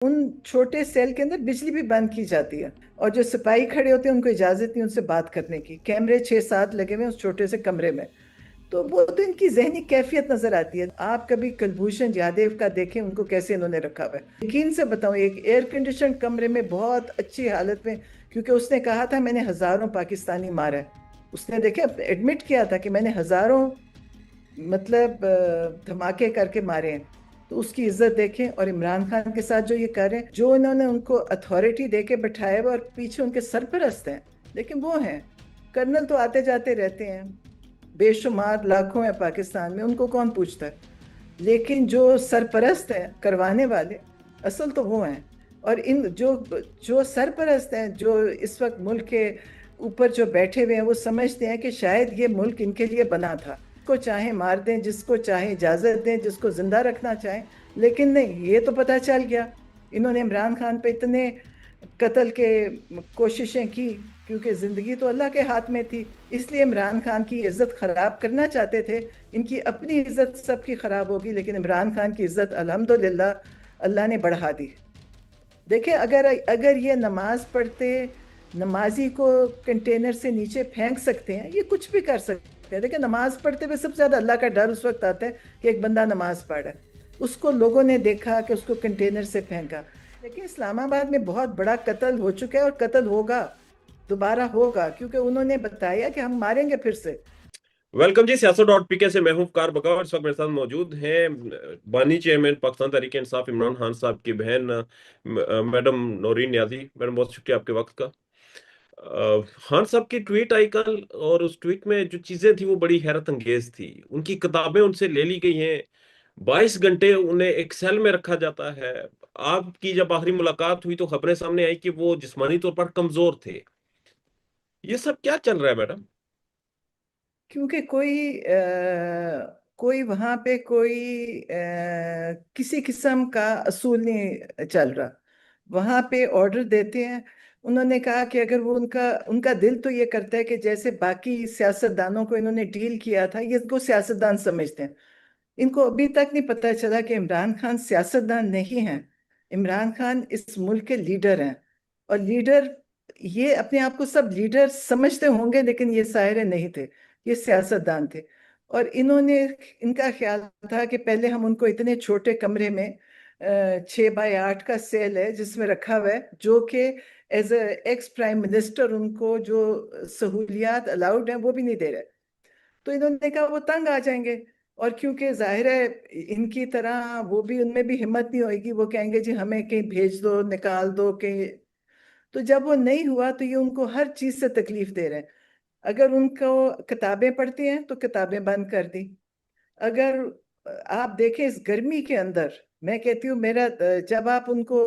उन छोटे सेल के अंदर बिजली भी बंद की जाती है, और जो सिपाही खड़े होते हैं उनको इजाजत नहीं उनसे बात करने की। कैमरे 6-7 लगे हुए हैं उस छोटे से कमरे में। तो वो तो इनकी जहनी कैफियत नजर आती है। आप कभी कुलभूषण यादव का देखें, उनको कैसे इन्होंने रखा हुआ है। यकीन से बताऊं, एक एयर कंडीशन कमरे में बहुत अच्छी हालत में, क्योंकि उसने कहा था मैंने हजारों पाकिस्तानी मारा है। उसने देखे एडमिट किया था कि मैंने हजारों, मतलब धमाके करके मारे हैं। तो उसकी इज्जत देखें। और इमरान खान के साथ जो ये कर रहे हैं, जो इन्होंने उनको अथॉरिटी दे के बैठाया हुआ, और पीछे उनके सरपरस्त हैं। लेकिन वो हैं, कर्नल तो आते जाते रहते हैं, बेशुमार लाखों हैं पाकिस्तान में, उनको कौन पूछता है। लेकिन जो सरपरस्त हैं करवाने वाले, असल तो वो हैं। और इन जो जो सरपरस्त हैं, जो इस वक्त मुल्क के ऊपर जो बैठे हुए हैं, वो समझते हैं कि शायद ये मुल्क इनके लिए बना था। को चाहे मार दें, जिसको चाहे इजाजत दें, जिसको जिंदा रखना चाहें। लेकिन नहीं, ये तो पता चल गया। इन्होंने इमरान खान पे इतने कत्ल के कोशिशें की, क्योंकि जिंदगी तो अल्लाह के हाथ में थी। इसलिए इमरान खान की इज्जत खराब करना चाहते थे। इनकी अपनी इज्जत सबकी खराब होगी, लेकिन इमरान खान की इज्जत अल्हम्दुलिल्लाह अल्लाह ने बढ़ा दी। देखिए, अगर अगर ये नमाज पढ़ते, नमाजी को कंटेनर से नीचे फेंक सकते हैं, ये कुछ भी कर सकते हैं। देखिए, नमाज पढ़ते हुए सबसे ज्यादा अल्लाह का डर उस वक्त आता है कि एक बंदा नमाज पढ़ रहा है। उसको लोगों ने देखा कि उसको कंटेनर से फेंका। लेकिन इस्लामाबाद में बहुत बड़ा कत्ल हो चुका है, और कत्ल होगा, दोबारा होगा, क्योंकि उन्होंने बताया कि हम मारेंगे फिर से। वेलकम जी, सियासत डॉट पीके से मैं हूं कार बकौर। इस वक्त मेरे साथ मौजूद हैं बानी चेयरमैन पाकिस्तान तहरीक इंसाफ इमरान खान साहब की बहन मैडम नौरीन नियाजी। मैडम, बहुत शुक्रिया आपके वक्त का। खान साहब की ट्वीट आई कल, और उस ट्वीट में जो चीजें थी वो बड़ी हैरत अंगेज थी। उनकी किताबें उनसे ले ली गई हैं। 22 घंटे उन्हें एक सेल में रखा जाता है। आपकी जब आखिरी मुलाकात हुई तो खबरें सामने आई कि वो जिस्मानी तौर पर कमजोर थे। ये सब क्या चल रहा है मैडम? क्योंकि कोई वहां पे कोई किसी किस्म का असूल नहीं चल रहा। वहां पे ऑर्डर देते हैं। उन्होंने कहा कि अगर वो उनका उनका दिल तो ये करता है कि जैसे बाकी सियासतदानों को इन्होंने डील किया था, ये को सियासतदान समझते हैं। इनको अभी तक नहीं पता चला कि इमरान खान सियासतदान नहीं है। इमरान खान इस मुल्क के लीडर हैं। और लीडर, ये अपने आप को सब लीडर समझते होंगे, लेकिन ये सायरे नहीं थे, ये सियासतदान थे। और इन्होंने, इनका ख्याल था कि पहले हम उनको इतने छोटे कमरे में, 6x8 का सेल है जिसमें रखा हुआ है, जो कि एज एक्स प्राइम मिनिस्टर उनको जो सहूलियात अलाउड हैं वो भी नहीं दे रहे। तो इन्होंने कहा वो तंग आ जाएंगे। और क्योंकि जाहिर है इनकी तरह वो भी, उनमें भी हिम्मत नहीं होगी, वो कहेंगे जी हमें कहीं भेज दो, निकाल दो कहीं। तो जब वो नहीं हुआ तो ये उनको हर चीज से तकलीफ दे रहे हैं। अगर उनको किताबें पढ़ती हैं तो किताबें बंद कर दी। अगर आप देखें इस गर्मी के अंदर, मैं कहती हूँ मेरा, जब आप उनको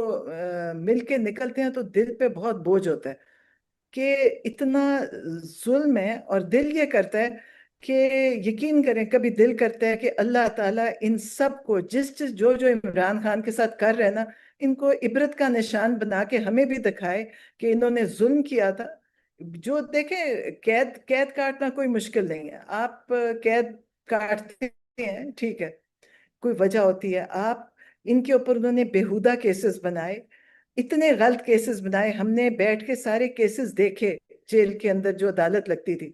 मिल के निकलते हैं तो दिल पे बहुत बोझ होता है कि इतना जुल्म है। और दिल ये करता है कि, यकीन करें, कभी दिल करता है कि अल्लाह ताला इन सब को, जिस जिस जो जो इमरान खान के साथ कर रहे हैं ना, इनको इबरत का निशान बना के हमें भी दिखाए कि इन्होंने जुल्म किया था। जो देखें, कैद कैद काटना कोई मुश्किल नहीं है। आप कैद काटते हैं, ठीक है, कोई वजह होती है। आप, इनके ऊपर उन्होंने बेहुदा केसेस बनाए, इतने गलत केसेस बनाए। हमने बैठ के सारे केसेस देखे, जेल के अंदर जो अदालत लगती थी।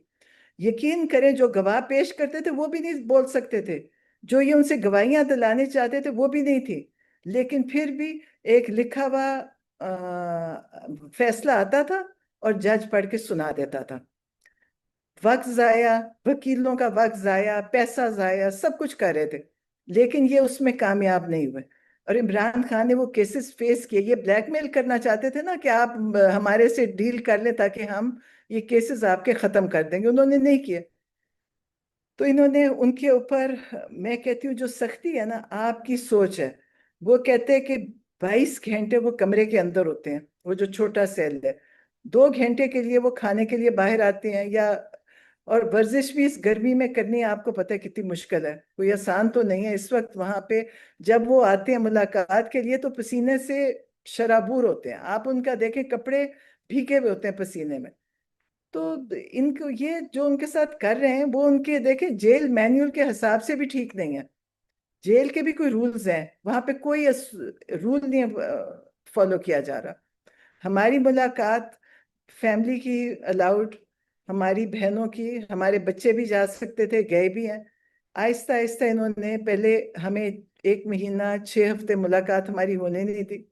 यकीन करें, जो गवाह पेश करते थे वो भी नहीं बोल सकते थे। जो ये उनसे गवाहियां दिलाने चाहते थे वो भी नहीं थी। लेकिन फिर भी एक लिखा हुआ फैसला आता था, और जज पढ़ के सुना देता था। वक्त जाया, वकीलों का वक्त जाया, पैसा जाया, सब कुछ कर रहे थे। लेकिन ये उसमें कामयाब नहीं हुए। और इमरान खान ने वो केसेस फेस किए। ये ब्लैकमेल करना चाहते थे ना कि आप हमारे से डील कर लें ताकि हम ये केसेस आपके खत्म कर देंगे। उन्होंने नहीं किए। तो इन्होंने उनके ऊपर, मैं कहती हूँ जो सख्ती है ना, आपकी सोच है। वो कहते हैं कि 22 घंटे वो कमरे के अंदर होते हैं, वो जो छोटा सेल है। 2 घंटे के लिए वो खाने के लिए बाहर आते हैं, या, और वर्जिश भी इस गर्मी में करनी, आपको पता है कितनी मुश्किल है, कोई आसान तो नहीं है इस वक्त वहां पे। जब वो आते हैं मुलाकात के लिए तो पसीने से शराबूर होते हैं। आप उनका देखें, कपड़े भीगे हुए होते हैं पसीने में। तो इनको ये जो उनके साथ कर रहे हैं, वो उनके देखें जेल मैन्युअल के हिसाब से भी ठीक नहीं है। जेल के भी कोई रूल्स हैं, वहां पे कोई रूल नहीं है فالو کیا جا رہا. ہماری ملاقات فیملی کی الاؤڈ، ہماری بہنوں کی، ہمارے بچے بھی جا سکتے تھے، گئے بھی ہیں. آہستہ آہستہ انہوں نے پہلے ہمیں 1 مہینہ 6 ہفتے ملاقات ہماری ہونے نہیں دی.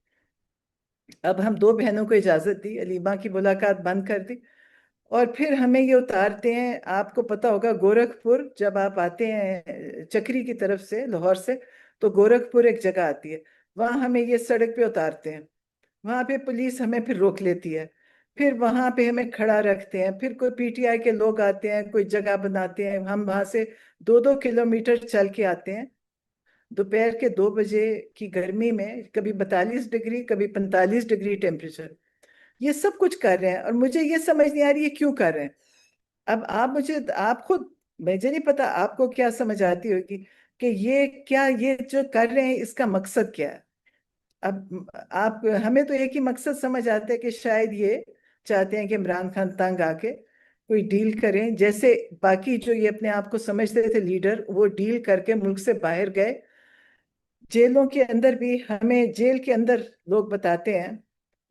اب ہم 2 بہنوں کو اجازت دی، علیمہ کی ملاقات بند کر دی. اور پھر ہمیں یہ اتارتے ہیں. آپ کو پتا ہوگا گورکھپور جب آپ آتے ہیں چکری کی طرف سے، لاہور سے، تو گورکھپور ایک جگہ آتی ہے، وہاں ہمیں یہ سڑک پہ اتارتے ہیں. وہاں پہ پولیس ہمیں پھر روک لیتی ہے، پھر وہاں پہ ہمیں کھڑا رکھتے ہیں. پھر کوئی پی ٹی آئی کے لوگ آتے ہیں، کوئی جگہ بناتے ہیں. ہم وہاں سے 2-2 کلومیٹر چل کے آتے ہیں دوپہر کے 2 بجے کی گرمی میں، کبھی 42 ڈگری، کبھی 45 ڈگری ٹیمپریچر. یہ سب کچھ کر رہے ہیں اور مجھے یہ سمجھ نہیں آ رہی ہے کیوں کر رہے ہیں. اب آپ خود، مجھے نہیں پتا آپ کو کیا سمجھ آتی ہوگی کہ یہ جو کر رہے ہیں اس کا مقصد کیا ہے. اب ہمیں تو ایک ہی مقصد سمجھ آتا ہے کہ شاید یہ چاہتے ہیں کہ عمران خان تنگ آ کے کوئی ڈیل کریں، جیسے باقی جو یہ اپنے آپ کو سمجھتے تھے لیڈر، وہ ڈیل کر کے ملک سے باہر گئے. جیلوں کے اندر بھی ہمیں، جیل کے اندر لوگ بتاتے ہیں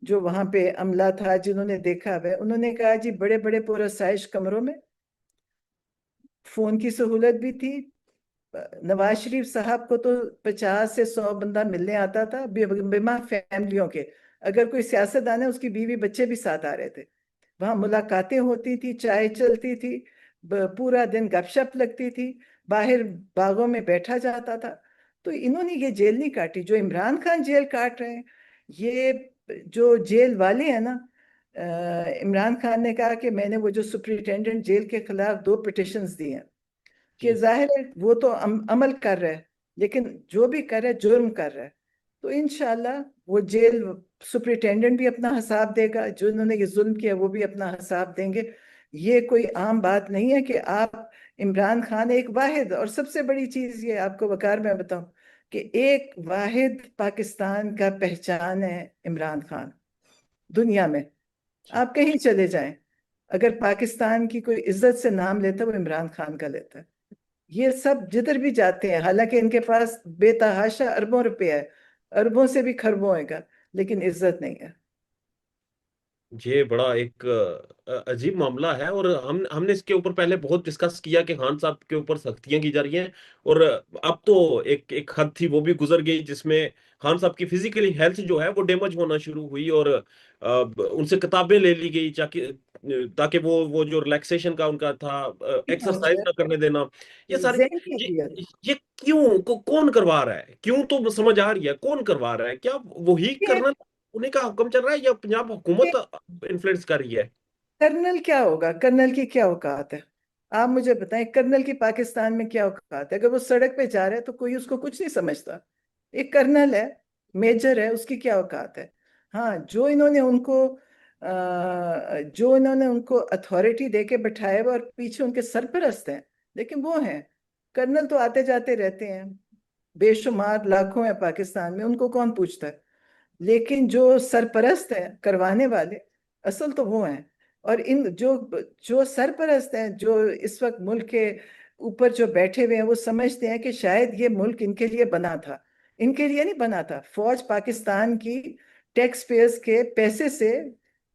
جو وہاں پہ عملہ تھا جنہوں نے دیکھا ہے، انہوں نے کہا جی بڑے بڑے پرآسائش کمروں میں فون کی سہولت بھی تھی. نواز شریف صاحب کو تو 50 سے 100 بندہ ملنے آتا تھا بما فیملیوں کے. اگر کوئی سیاستدان ہے اس کی بیوی بچے بھی ساتھ آ رہے تھے. وہاں ملاقاتیں ہوتی تھی، چائے چلتی تھی، پورا دن گپ شپ لگتی تھی، باہر باغوں میں بیٹھا جاتا تھا. تو انہوں نے یہ جیل نہیں کاٹی جو عمران خان جیل کاٹ رہے ہیں. یہ جو جیل والے ہیں نا، عمران خان نے کہا کہ میں نے وہ جو سپرنٹینڈنٹ جیل کے خلاف 2 پٹیشنز دی ہیں کہ جی ظاہر ہے وہ تو عمل کر رہے، لیکن جو بھی کر رہے جرم کر رہے. تو انشاءاللہ وہ جیل سپرنٹینڈنٹ بھی اپنا حساب دے گا، جو انہوں نے یہ ظلم کیا وہ بھی اپنا حساب دیں گے. یہ کوئی عام بات نہیں ہے کہ آپ عمران خان ایک واحد، اور سب سے بڑی چیز یہ آپ کو وقار میں بتاؤں کہ ایک واحد پاکستان کا پہچان ہے عمران خان دنیا میں. جی آپ کہیں چلے جائیں، اگر پاکستان کی کوئی عزت سے نام لیتا ہے وہ عمران خان کا لیتا ہے. یہ سب جدھر بھی جاتے ہیں، حالانکہ ان کے پاس بے تحاشا اربوں روپے ہے، اربوں سے بھی خربوں ہوئے گا، لیکن عزت نہیں ہے. یہ بڑا ایک عجیب معاملہ ہے، اور ہم نے اس کے اوپر پہلے بہت ڈسکس کیا کہ خان صاحب کے اوپر سختیاں کی جا رہی ہیں. اور اب تو ایک حد تھی وہ بھی گزر گئی جس میں خان صاحب کی فزیکلی ہیلتھ جو ہے وہ ڈیمیج ہونا شروع ہوئی، اور ان سے کتابیں لے لی گئی تاکہ وہ جو ریلیکسیشن کا ان کا تھا، ایکسرسائز نہ کرنے دینا. یہ ساری ذہن کی یہ قوت. یہ کیوں کون کروا رہا ہے؟ کیوں تو سمجھ آ رہی ہے کون کروا رہا ہے. کیا وہی یہ کرنا انہیں کا حکم چل رہا ہے یا پنجاب یہ حکومت انفلوئنس کر رہی ہے؟ کرنل کیا ہوگا؟ کرنل کی کیا اوقات ہے؟ آپ مجھے بتائیں کرنل کی پاکستان میں کیا اوقات ہے؟ اگر وہ سڑک پہ جا رہا ہے تو کوئی اس کو کچھ نہیں سمجھتا. ایک کرنل ہے، میجر ہے، اس کی کیا اوقات ہے؟ ہاں، جو انہوں نے ان کو اتھارٹی دے کے بٹھائے ہوئے اور پیچھے ان کے سرپرست ہیں، لیکن وہ ہیں. کرنل تو آتے جاتے رہتے ہیں، بے شمار لاکھوں ہیں پاکستان میں، ان کو کون پوچھتا ہے؟ لیکن جو سرپرست ہیں کروانے والے، اصل تو وہ ہیں. اور ان جو سرپرست ہیں، جو اس وقت ملک کے اوپر جو بیٹھے ہوئے ہیں، وہ سمجھتے ہیں کہ شاید یہ ملک ان کے لیے بنا تھا. ان کے لیے نہیں بنا تھا. فوج پاکستان کی ٹیکس پیئرز کے پیسے سے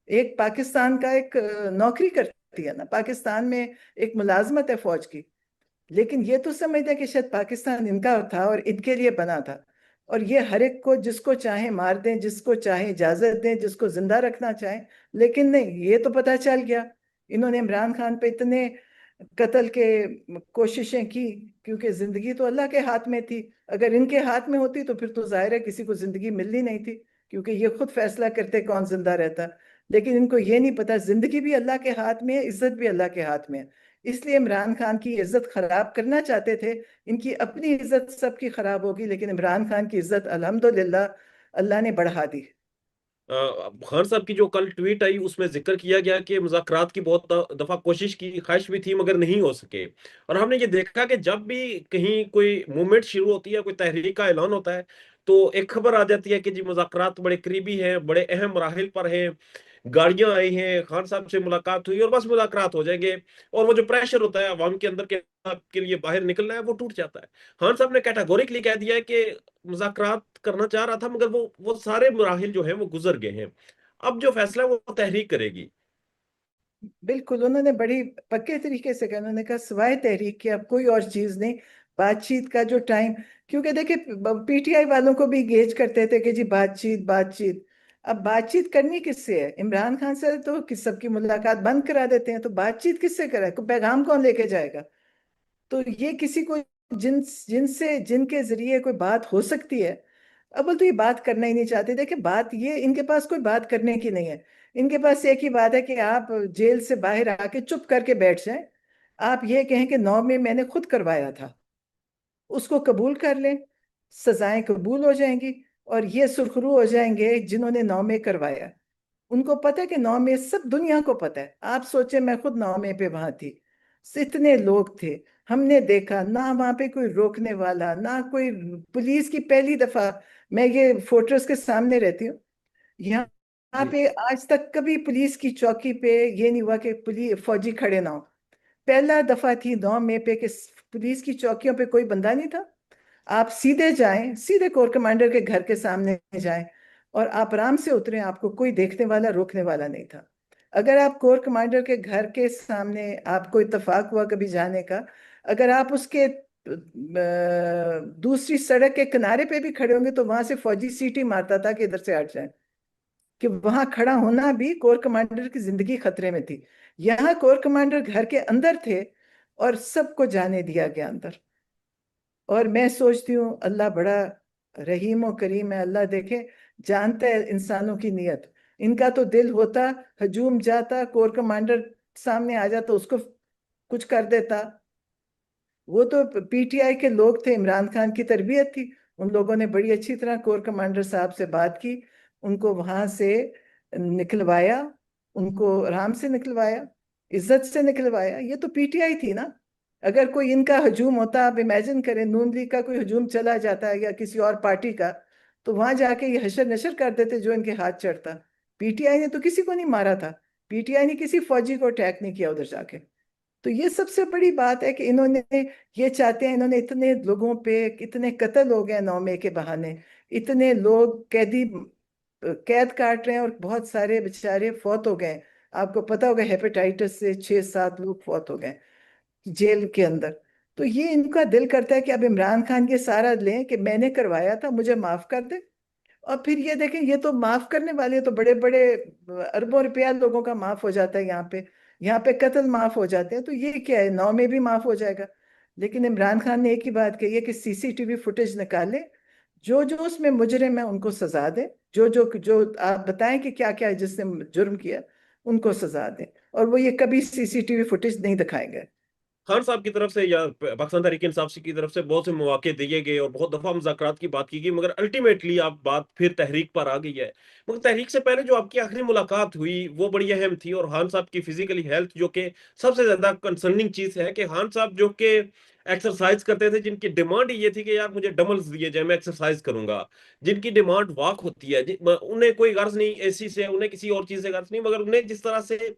ایک پاکستان کا ایک نوکری کرتی ہے نا، پاکستان میں ایک ملازمت ہے فوج کی. لیکن یہ تو سمجھتے ہیں کہ شاید پاکستان ان کا تھا اور ان کے لیے بنا تھا. اور یہ ہر ایک کو، جس کو چاہیں مار دیں، جس کو چاہیں اجازت دیں، جس کو زندہ رکھنا چاہیں. لیکن نہیں، یہ تو پتہ چل گیا انہوں نے عمران خان پہ اتنے قتل کے کوششیں کی، کیونکہ زندگی تو اللہ کے ہاتھ میں تھی. اگر ان کے ہاتھ میں ہوتی تو پھر تو ظاہر ہے کسی کو زندگی ملنی نہیں تھی، کیونکہ یہ خود فیصلہ کرتے کون زندہ رہتا. لیکن ان کو یہ نہیں پتا زندگی بھی اللہ کے ہاتھ میں ہے، عزت بھی اللہ کے ہاتھ میں ہے. اس لیے عمران خان کی عزت خراب کرنا چاہتے تھے. ان کی اپنی عزت سب کی خراب ہوگی، لیکن عمران خان کی عزت الحمدللہ اللہ نے بڑھا دی. خان صاحب کی جو کل ٹویٹ آئی اس میں ذکر کیا گیا کہ مذاکرات کی بہت دفعہ کوشش کی، خواہش بھی تھی مگر نہیں ہو سکے. اور ہم نے یہ دیکھا کہ جب بھی کہیں کوئی موومنٹ شروع ہوتی ہے، کوئی تحریک کا اعلان ہوتا ہے، تو ایک خبر آ جاتی ہے کہ جی مذاکرات بڑے قریبی ہیں، بڑے اہم مراحل پر ہیں. गाड़ियां आई हैं, खान साहब से मुलाकात हुई और बस मुलाकात हो जाएंगे। और वो जो प्रेशर होता है अवाम के अंदर के लिए बाहर निकलना है, वो टूट जाता है। खान साहब ने कैटेगोरिकली कह दिया है कि मुज़ाकरात करना चाह रहा था, मगर वो सारे मराहिल जो हैं वो गुजर गए हैं। अब जो फैसला है वो तहरीक करेगी। बिल्कुल, उन्होंने बड़ी पक्के तरीके से कहा। उन्होंने कहा सिवाय तहरीक के अब कोई और चीज नहीं। बातचीत का जो टाइम, क्योंकि देखिए पीटीआई वालों को भी गेज करते थे कि जी बातचीत बातचीत। अब बातचीत करनी किससे है? इमरान खान से तो किस सबकी मुलाकात बंद करा देते हैं, तो बातचीत किससे करे? पैगाम कौन लेके जाएगा? तो ये किसी को जिनसे जिनके जरिए कोई बात हो सकती है, अब वो तो ये बात करना ही नहीं चाहते। देखिए बात ये, इनके पास कोई बात करने की नहीं है। इनके पास एक ही बात है कि आप जेल से बाहर आके चुप करके बैठ जाएं। आप ये कहें कि 9 में मैंने खुद करवाया था, उसको कबूल कर लें, सजाएं कबूल हो जाएंगी। और ये सुरखरू हो जाएंगे जिन्होंने 9 में करवाया। उनको पता है कि 9 में सब दुनिया को पता है। आप सोचे, मैं खुद 9 में पे वहां थी, इतने लोग थे, हमने देखा ना वहां पे कोई रोकने वाला ना कोई पुलिस की। पहली दफा मैं ये फोर्ट्रेस के सामने रहती हूँ, यहाँ जी। पे आज तक कभी पुलिस की चौकी पे ये नहीं हुआ कि पुलिस फौजी खड़े ना हो। पहला दफा थी 9 मई पे कि पुलिस की चौकियों पे कोई बंदा नहीं था। आप सीधे जाएं, सीधे कोर कमांडर के घर के सामने जाएं और आप आराम से उतरें, आपको कोई देखने वाला रोकने वाला नहीं था। अगर आप कोर कमांडर के घर के सामने, आपको इत्तेफाक हुआ कभी जाने का, अगर आप उसके दूसरी सड़क के किनारे पे भी खड़े होंगे तो वहां से फौजी सीटी मारता था कि इधर से हट जाए। कि वहां खड़ा होना भी कोर कमांडर की जिंदगी खतरे में थी। यहाँ कोर कमांडर घर के अंदर थे और सबको जाने दिया गया अंदर। और मैं सोचती हूँ अल्लाह बड़ा रहीम और करीम है। अल्लाह देखे, जानता है इंसानों की नीयत। इनका तो दिल होता, हजूम जाता, कोर कमांडर सामने आ जाता, उसको कुछ कर देता। वो तो पीटीआई के लोग थे, इमरान खान की तरबियत थी। उन लोगों ने बड़ी अच्छी तरह कोर कमांडर साहब से बात की, उनको वहां से निकलवाया, उनको आराम से निकलवाया, इज्जत से निकलवाया। ये तो पीटीआई थी ना। अगर कोई इनका हजूम होता, आप इमेजिन करें नून लीग का कोई हजूम चला जाता है या किसी और पार्टी का, तो वहां जाके ये हशर नशर कर देते जो इनके हाथ चढ़ता। पीटीआई ने तो किसी को नहीं मारा था। पीटीआई ने किसी फौजी को अटैक नहीं किया उधर जाके। तो ये सबसे बड़ी बात है कि इन्होंने, ये चाहते हैं, इन्होंने इतने लोगों पे, इतने कत्ल हो गए 9 मई के बहाने, इतने लोग कैदी कैद काट रहे हैं और बहुत सारे बेचारे फौत हो गए। आपको पता होगा हेपेटाइटिस से 6-7 लोग फौत हो गए जेल के अंदर। तो ये इनका दिल करता है कि अब इमरान खान ये सारा लें कि मैंने करवाया था, मुझे माफ कर दे। और फिर ये देखें, ये तो माफ करने वाले तो बड़े बड़े अरबों रुपया लोगों का माफ हो जाता है यहाँ पे। यहाँ पे कत्ल माफ हो जाते हैं, तो ये क्या है, 9 में भी माफ हो जाएगा। लेकिन इमरान खान ने एक ही बात कही है कि सीसीटीवी फुटेज निकाले, जो जो उसमें मुजरिम है उनको सजा दे। जो जो जो आप बताएं कि क्या क्या है जिसने जुर्म किया, उनको सजा दें। और वो ये कभी सीसीटीवी फुटेज नहीं दिखाएंगे। खान साहब की तरफ से या पाकिस्तान तहरीक इंसाफ की तरफ से बहुत से मौके दिए गए और बहुत दफा मुज़ाकरात की बात की गई, मगर अल्टीमेटली आप बात फिर तहरीक पर आ गई है। मगर तहरीक से पहले जो आपकी आखिरी मुलाकात हुई वो बड़ी अहम थी, और खान साहब की फिजिकली हेल्थ जो कि सबसे ज्यादा कंसर्निंग चीज है, कि खान साहब जो कि एक्सरसाइज करते थे, जिनकी डिमांड ये थी कि यार मुझे डमल्स दिए जाए, मैं एक्सरसाइज करूंगा। जिनकी डिमांड वॉक होती है, उन्हें कोई गर्ज नहीं एसी से, उन्हें किसी और चीज से गर्ज नहीं, मगर उन्हें जिस तरह से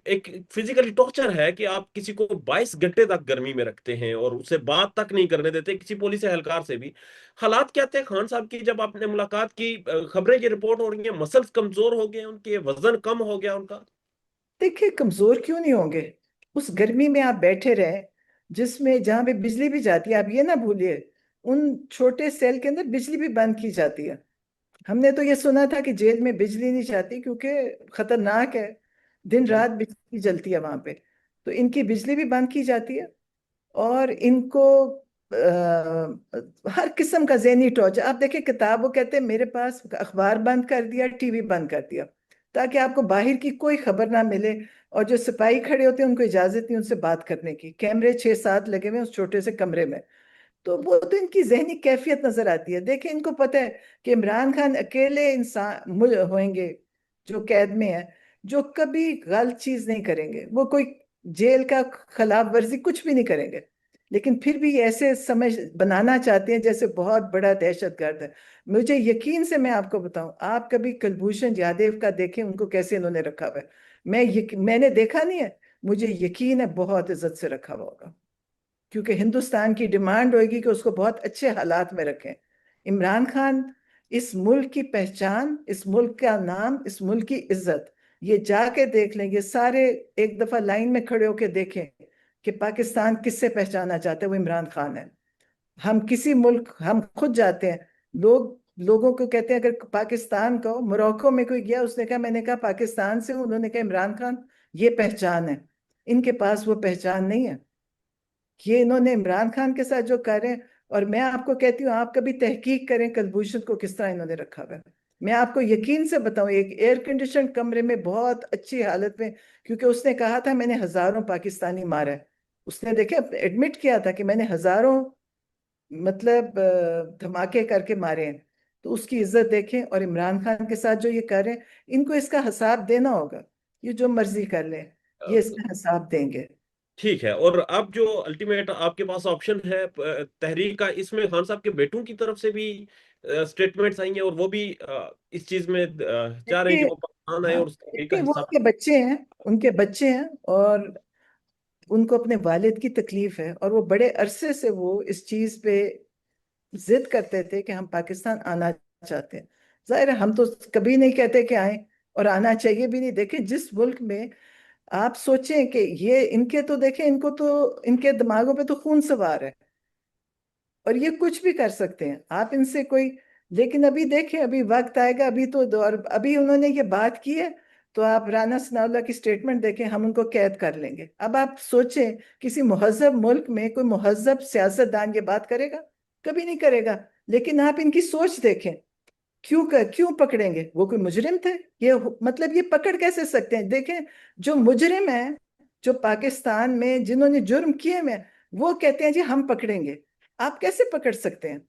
एक फिजिकली टॉर्चर है कि आप किसी को 22 घंटे तक गर्मी में रखते हैं और उससे बात तक नहीं करने देते किसी पुलिस एहलकार से भी। हालात क्या थे खान साहब की जब आपने मुलाकात की? खबरें ये रिपोर्ट हो रही हैं मसल्स कमजोर हो गए हैं उनके, वजन कम हो गया उनका। देखिए कमजोर क्यों नहीं होंगे? उस गर्मी में आप बैठे रहे, जिसमें जहां पे बिजली भी जाती है, आप ये ना भूलिए उन छोटे सेल के अंदर बिजली भी बंद की जाती है। हमने तो ये सुना था कि जेल में बिजली नहीं जाती क्योंकि खतरनाक है, दिन हम्म। रात बिजली जलती है वहां पे। तो इनकी बिजली भी बंद की जाती है। और इनको हर किस्म का जहनी टॉर्चर। आप देखिए किताब, वो कहते हैं मेरे पास अखबार बंद कर दिया, टीवी बंद कर दिया, ताकि आपको बाहर की कोई खबर ना मिले। और जो सिपाही खड़े होते हैं उनको इजाजत नहीं उनसे बात करने की। कैमरे 6-7 लगे हुए हैं उस छोटे से कमरे में। तो वो तो इनकी जहनी कैफियत नजर आती है। देखिए इनको पता है कि इमरान खान अकेले इंसान होंगे जो कैद में है, जो कभी गलत चीज नहीं करेंगे। वो कोई जेल का खिलाफ वर्जी कुछ भी नहीं करेंगे। लेकिन फिर भी ऐसे समझ बनाना चाहते हैं जैसे बहुत बड़ा दहशतगर्द है। मुझे यकीन से मैं आपको बताऊं, आप कभी कुलभूषण यादव का देखें, उनको कैसे इन्होंने रखा हुआ है। मैंने देखा नहीं है, मुझे यकीन है बहुत इज्जत से रखा हुआ होगा, क्योंकि हिंदुस्तान की डिमांड होगी कि उसको बहुत अच्छे हालात में रखें। इमरान खान इस मुल्क की पहचान, इस मुल्क का नाम, इस मुल्क की इज्जत, ये जाके देख लेंगे सारे, एक दफा लाइन में खड़े होके देखें कि पाकिस्तान किससे पहचाना चाहते हैं, वो इमरान खान है। हम किसी मुल्क, हम खुद जाते हैं, लोगों को कहते हैं, अगर पाकिस्तान को, मोरक्को में कोई गया, उसने कहा, मैंने कहा पाकिस्तान से हूं, उन्होंने कहा इमरान खान, ये पहचान है। इनके पास वो पहचान नहीं है। ये इन्होंने इमरान खान के साथ जो कर रहे हैं, और मैं आपको कहती हूँ, आप कभी तहकीक करें कुलभूषण को किस तरह इन्होंने रखा हुआ है। मैं आपको यकीन से बताऊं, एक एयर कंडीशन कमरे में बहुत अच्छी हालत में, क्योंकि उसने कहा था मैंने हजारों पाकिस्तानी मारा है, उसने देखे एडमिट किया था कि मैंने हजारों, मतलब धमाके करके मारे हैं। तो उसकी इज्जत देखें, और इमरान खान के साथ जो ये कर रहे हैं, इनको इसका हिसाब देना होगा। ये जो मर्जी कर ले, ये इसका हिसाब देंगे। ठीक है। और अब जो अल्टीमेट आपके पास ऑप्शन है तहरीक का, इसमें खान साहब के बेटों की तरफ से भी स्टेटमेंट्स आई हैं, और वो भी इस चीज में चाह रहे हैं कि देखिए, वो पाकिस्तान आए हाँ, और उस तहरीक का देखिए, वो हिस्सा। उनके बच्चे हैं, उनके बच्चे हैं, और उनको अपने वालिद की तकलीफ है, और वो बड़े अरसे से वो इस चीज पे जिद करते थे कि हम पाकिस्तान आना चाहते हैं। जाहिर है, हम तो कभी नहीं कहते कि आए, और आना चाहिए भी नहीं। देखें, जिस मुल्क में, आप सोचें कि ये इनके तो देखें, इनको तो, इनके दिमागों पे तो खून सवार है, और ये कुछ भी कर सकते हैं, आप इनसे कोई, लेकिन अभी देखें, अभी वक्त आएगा, अभी तो और अभी उन्होंने ये बात की है, तो आप राना सनाउल्लाह की स्टेटमेंट देखें, हम उनको कैद कर लेंगे। अब आप सोचें, किसी मुहज्जब मुल्क में कोई मुहज्जब सियासतदान ये बात करेगा? कभी नहीं करेगा। लेकिन आप इनकी सोच देखें, क्यों पकड़ेंगे? वो कोई मुजरिम थे? मतलब ये पकड़ कैसे सकते हैं? देखें, जो मुजरिम है, जो पाकिस्तान में जिन्होंने जुर्म किए में, वो कहते हैं जी हम पकड़ेंगे। आप कैसे पकड़ सकते हैं?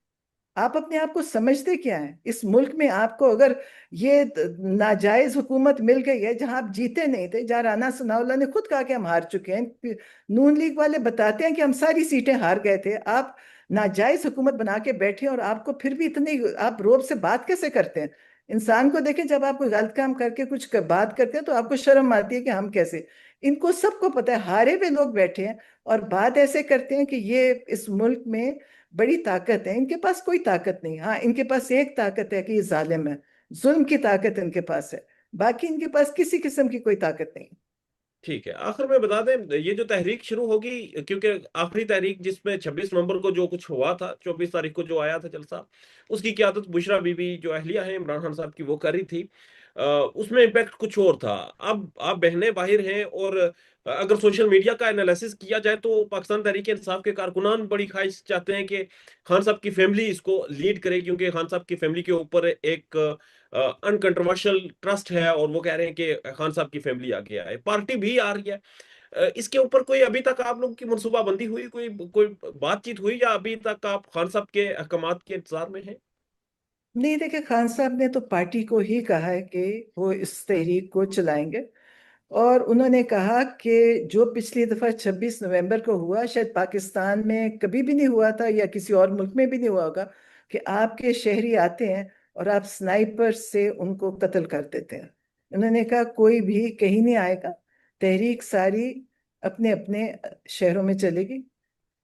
आप अपने आप को समझते क्या है? इस मुल्क में आपको अगर ये नाजायज हुकूमत मिल गई है, जहां आप जीते नहीं थे, जहां राना सनाउल्लाह ने खुद कहा कि हम हार चुके हैं, नून लीग वाले बताते हैं कि हम सारी सीटें हार गए थे, आप नाजायज हुकूमत बना के बैठे, और आपको फिर भी इतनी, आप रोब से बात कैसे करते हैं? इंसान को देखें, जब आप कोई गलत काम करके कुछ बात करते हैं, तो आपको शर्म आती है कि हम कैसे। इनको सबको पता है, हारे हुए लोग बैठे हैं, और बात ऐसे करते हैं कि ये इस मुल्क में बड़ी ताकत है। इनके पास कोई ताकत नहीं। हाँ, इनके पास एक ताकत है कि ये जालिम है, जुल्म की ताकत इनके पास है, बाकी इनके पास किसी किस्म की कोई ताकत नहीं। ठीक है, आखिर में बता दें, ये जो तहरीक शुरू होगी, क्योंकि आखिरी तहरीक जिसमें 26 नवंबर को जो कुछ हुआ था, 24 तारीख को जो आया था जलसा, उसकी क़यादत बुशरा बीबी जो अहलिया है इमरान खान साहब की, वो कर रही थी। उसमें इम्पैक्ट कुछ और था। अब आप बहनें बाहर हैं, और अगर सोशल मीडिया का एनालिसिस किया जाए तो पाकिस्तान तहरीक इंसाफ के कारकुनान बड़ी ख्वाहिश चाहते हैं कि खान साहब की फैमिली इसको लीड करे, क्योंकि खान साहब की फैमिली के ऊपर एक अनकंट्रोवर्शियल ट्रस्ट है, और वो कह रहे हैं कि खान साहब की फैमिली आगे आए, पार्टी भी आ रही है। इसके ऊपर कोई अभी तक आप लोगों की मनसूबाबंदी हुई, कोई कोई बातचीत हुई, या अभी तक आप खान साहब के अहकामात के इंतजार में हैं? नहीं, देखिए, खान साहब ने तो पार्टी को ही कहा है कि वो इस तहरीक को चलाएंगे, और उन्होंने कहा कि जो पिछली दफा 26 नवंबर को हुआ, शायद पाकिस्तान में कभी भी नहीं हुआ था, या किसी और मुल्क में भी नहीं हुआ होगा, कि आपके शहरी आते हैं और आप स्नाइपर से उनको कत्ल कर देते हैं। उन्होंने कहा कोई भी कहीं नहीं आएगा, तहरीक सारी अपने अपने शहरों में चलेगी।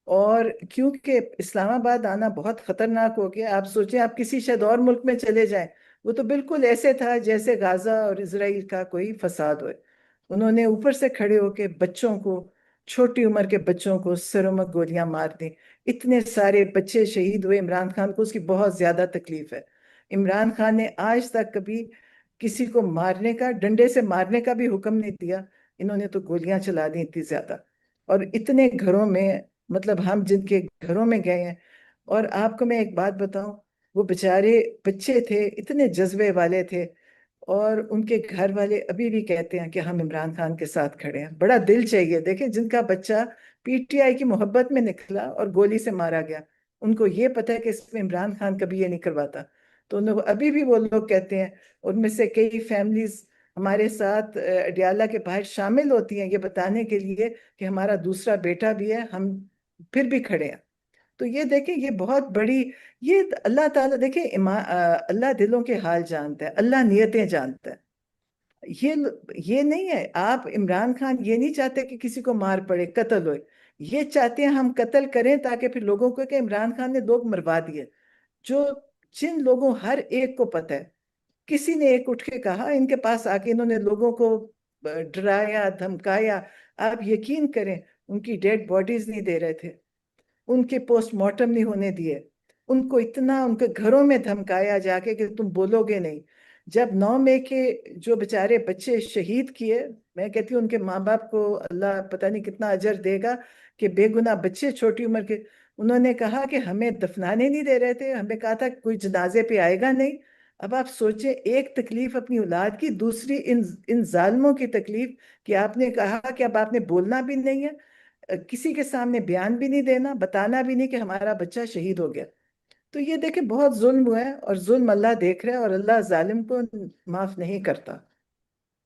और क्योंकि इस्लामाबाद आना बहुत खतरनाक हो गया, आप सोचें, आप किसी शायद और मुल्क में चले जाएं, वो तो बिल्कुल ऐसे था जैसे गाजा और इसराइल का कोई फसाद हो। उन्होंने ऊपर से खड़े होके बच्चों को, छोटी उम्र के बच्चों को सिरों में गोलियां मार दी। इतने सारे बच्चे शहीद हुए। इमरान खान को उसकी बहुत ज्यादा तकलीफ है। इमरान खान ने आज तक कभी किसी को मारने का, डंडे से मारने का भी हुक्म नहीं दिया। इन्होंने तो गोलियां चला दी इतनी ज्यादा। और इतने घरों में, मतलब हम जिनके घरों में गए हैं, और आपको मैं एक बात बताऊं, वो बेचारे बच्चे थे, इतने जज्बे वाले थे, और उनके घर वाले अभी भी कहते हैं कि हम इमरान खान के साथ खड़े हैं। बड़ा दिल चाहिए, देखें, जिनका बच्चा पीटीआई की मोहब्बत में निकला और गोली से मारा गया, उनको ये पता है कि इसमें इमरान खान कभी ये नहीं करवाता। तो अभी भी वो लोग कहते हैं, उनमें से कई फैमिलीज हमारे साथ अडियाला के बाहर शामिल होती हैं, ये बताने के लिए कि हमारा दूसरा बेटा भी है, हम फिर भी खड़े हैं। تو یہ دیکھیں یہ بہت بڑی، یہ اللہ تعالیٰ دیکھیں اللہ دلوں کے حال جانتا ہے، اللہ نیتیں جانتا ہے۔ یہ یہ نہیں ہے، آپ عمران خان یہ نہیں چاہتے کہ کسی کو مار پڑے، قتل ہوئے، یہ چاہتے ہیں ہم قتل کریں تاکہ پھر لوگوں کو کہ عمران خان نے لوگ مروا دیے۔ جو جن لوگوں، ہر ایک کو پتہ ہے، کسی نے ایک اٹھ کے کہا ان کے پاس آ کے انہوں نے لوگوں کو ڈرایا دھمکایا، آپ یقین کریں ان کی ڈیڈ باڈیز نہیں دے رہے تھے، ان کے پوسٹ مارٹم نہیں ہونے دیے، ان کو اتنا ان کے گھروں میں دھمکایا جا کے کہ تم بولو گے نہیں۔ جب 9 مئی کے جو بیچارے بچے شہید کیے، میں کہتی ہوں ان کے ماں باپ کو اللہ پتہ نہیں کتنا اجر دے گا کہ بے گناہ بچے چھوٹی عمر کے، انہوں نے کہا کہ ہمیں دفنانے نہیں دے رہے تھے، ہمیں کہا تھا کوئی جنازے پہ آئے گا نہیں۔ اب آپ سوچیں، ایک تکلیف اپنی اولاد کی، دوسری ان ظالموں کی تکلیف کہ آپ نے کہا کہ اب آپ نے بولنا بھی نہیں ہے، کسی کے سامنے بیان بھی نہیں دینا، بتانا بھی نہیں کہ ہمارا بچہ شہید ہو گیا۔ تو یہ دیکھیں بہت ظلم ہوا ہے، اور ظلم اللہ دیکھ رہا ہے، اور اللہ ظالم کو معاف نہیں کرتا۔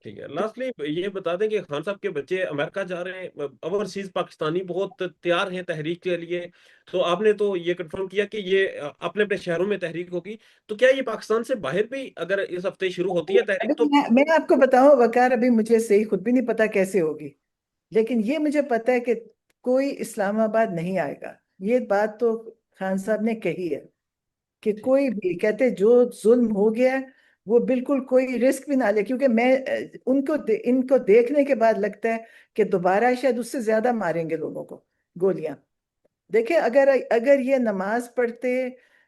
ٹھیک ہے، تو لاسٹلی یہ بتا دیں کہ خان صاحب کے بچے امریکہ جا رہے ہیں، اوورسیز پاکستانی بہت تیار ہیں تحریک کے لیے، تو آپ نے تو یہ کنفرم کیا کہ یہ اپنے اپنے شہروں میں تحریک ہوگی، تو کیا یہ پاکستان سے باہر بھی اگر اس ہفتے شروع ہوتی ہے ابھی تحریک تو؟ میں آپ کو بتاؤں وقار، ابھی مجھے صحیح خود بھی نہیں پتا کیسے ہوگی، لیکن یہ مجھے پتا ہے کہ کوئی اسلام آباد نہیں آئے گا۔ یہ بات تو خان صاحب نے کہی ہے کہ ٹھیک کوئی بھی کہتے جو ظلم ہو گیا ہے وہ بالکل کوئی رسک بھی نہ لے، کیونکہ میں ان کو دیکھنے کے بعد لگتا ہے کہ دوبارہ شاید اس سے زیادہ ماریں گے لوگوں کو گولیاں۔ دیکھیں اگر یہ نماز پڑھتے،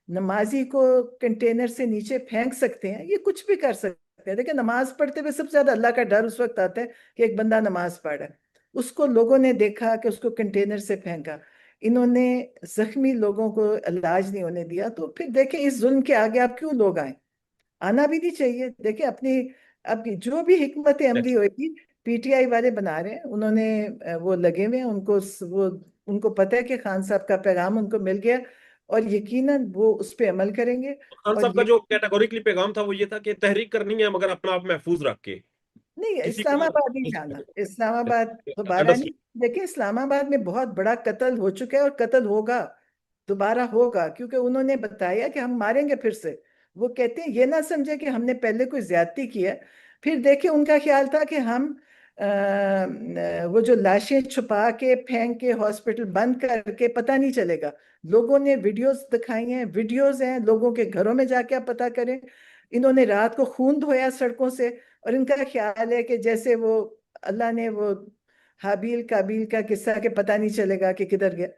نمازی کو کنٹینر سے نیچے پھینک سکتے ہیں، یہ کچھ بھی کر سکتے ہیں۔ دیکھیں نماز پڑھتے ہوئے سب سے زیادہ اللہ کا ڈر اس وقت آتا ہے کہ ایک بندہ نماز پڑھ رہا ہے، اس کو لوگوں نے دیکھا کہ اس کو کنٹینر سے پھینکا، انہوں نے زخمی لوگوں کو علاج نہیں ہونے دیا، تو پھر دیکھیں اس ظلم کے آگے آپ کیوں لوگ آئیں؟ آنا بھی نہیں چاہیے۔ دیکھیں اپنی جو بھی حکمت ہے، عملی ہوئے گی، پی ٹی آئی والے بنا رہے ہیں، انہوں نے وہ لگے ہوئے ہیں، ان کو پتہ ہے کہ خان صاحب کا پیغام ان کو مل گیا، اور یقیناً وہ اس پہ عمل کریں گے۔ خان اور صاحب کا یہ جو کیٹاگوریکلی پیغام تھا وہ یہ تھا کہ تحریک کرنی ہے مگر اپنا آپ محفوظ رکھ کے، نہیں، کسی اسلام کو آباد نہیں جانا، اسلام آباد دوبارہ نہیں۔ انڈرسٹوڈ۔ دیکھیں اسلام آباد میں بہت بڑا قتل ہو چکا ہے، اور قتل ہوگا، دوبارہ ہوگا، کیونکہ انہوں نے بتایا کہ ہم ماریں گے پھر سے۔ وہ کہتے ہیں یہ نہ سمجھے کہ ہم نے پہلے کوئی زیادتی کی ہے۔ پھر دیکھیں ان کا خیال تھا کہ ہم وہ جو لاشیں چھپا کے پھینک کے ہاسپٹل بند کر کے پتہ نہیں چلے گا۔ لوگوں نے ویڈیوز دکھائی ہیں، ویڈیوز ہیں، لوگوں کے گھروں میں جا کے آپ پتہ کریں، انہوں نے رات کو خون دھویا سڑکوں سے، اور ان کا خیال ہے کہ جیسے وہ اللہ نے وہ حابیل کابیل کا قصہ کہ پتہ نہیں چلے گا کہ کدھر گیا۔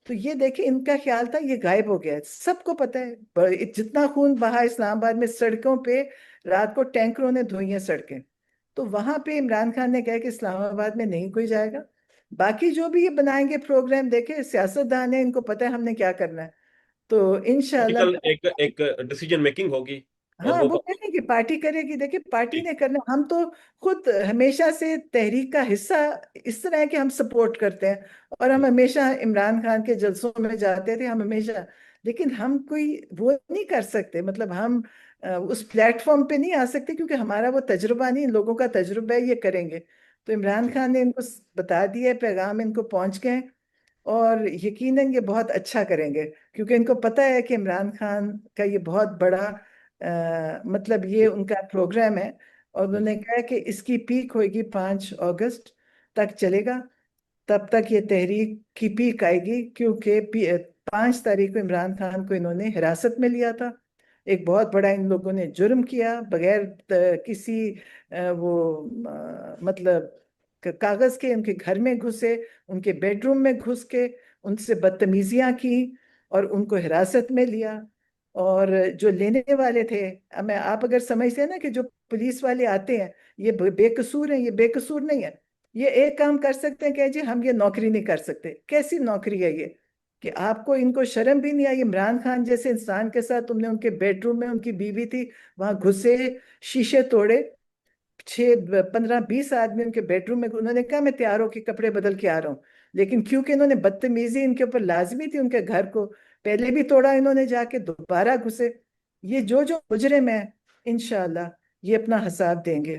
تو یہ دیکھیں ان کا خیال تھا یہ غائب ہو گیا ہے، سب کو پتہ ہے جتنا خون بہا اسلام آباد میں سڑکوں پہ، رات کو ٹینکروں نے دھوئی ہیں سڑکیں۔ تو وہاں پہ عمران خان نے کہا کہ اسلام آباد میں نہیں کوئی جائے گا۔ باقی جو بھی یہ بنائیں گے پروگرام، دیکھیں سیاستدان ہیں، ان کو پتہ ہے ہم نے کیا کرنا ہے، تو انشاءاللہ۔ پولیٹیکل ایک ڈیسیجن میکنگ ہوگی اور ہاں وہ وہ کریں گے، پارٹی کرے گی، دیکھیں پارٹی ٹھیک نے کرنا، ہم تو خود ہمیشہ سے تحریک کا حصہ اس طرح ہے کہ ہم سپورٹ کرتے ہیں، اور ہم ٹھیک ہمیشہ عمران خان کے جلسوں میں جاتے تھے، ہم ہمیشہ، لیکن ہم کوئی وہ نہیں کر سکتے، مطلب ہم اس پلیٹ فارم پہ نہیں آ سکتے کیونکہ ہمارا وہ تجربہ نہیں، لوگوں کا تجربہ ہے، یہ کریں گے۔ تو عمران ٹھیک خان نے ان کو بتا دیا، پیغام ان کو پہنچ گئے، اور یقیناً یہ بہت اچھا کریں گے، کیونکہ ان کو پتہ ہے کہ عمران خان کا یہ بہت بڑا مطلب یہ ان کا پروگرام ہے، اور انہوں ٹھیک نے کہا کہ اس کی پیک ہوئے گی 5 اگست تک چلے گا، تب تک یہ تحریک کی پیک آئے گی، کیونکہ 5 تاریخ کو عمران خان کو انہوں نے حراست میں لیا تھا۔ ایک بہت بڑا ان لوگوں نے جرم کیا بغیر کسی وہ مطلب کاغذ کے، ان کے گھر میں گھسے، ان کے بیڈ روم میں گھس کے ان سے بدتمیزیاں کی، اور ان کو حراست میں لیا۔ اور جو لینے والے تھے، آپ اگر سمجھتے ہیں نا کہ جو پولیس والے آتے ہیں یہ بے قصور ہیں، یہ بے قصور نہیں ہے۔ یہ ایک کام کر سکتے ہیں کہ جی ہم یہ نوکری نہیں کر سکتے، کیسی نوکری ہے یہ کہ آپ کو ان کو شرم بھی نہیں آئی؟ عمران خان جیسے انسان کے ساتھ تم نے ان کے بیڈ روم میں، ان کی بیوی تھی وہاں گھسے، شیشے توڑے، 15-20 آدمی ان کے بیڈ روم میں، انہوں نے کہا میں تیار ہو کے کپڑے بدل کے آ رہا ہوں، لیکن کیونکہ انہوں نے بدتمیزی ان کے اوپر لازمی تھی، ان کے گھر کو پہلے بھی توڑا انہوں نے جا کے، دوبارہ گھسے۔ یہ جو مجرم ہیں انشاءاللہ یہ اپنا حساب دیں گے۔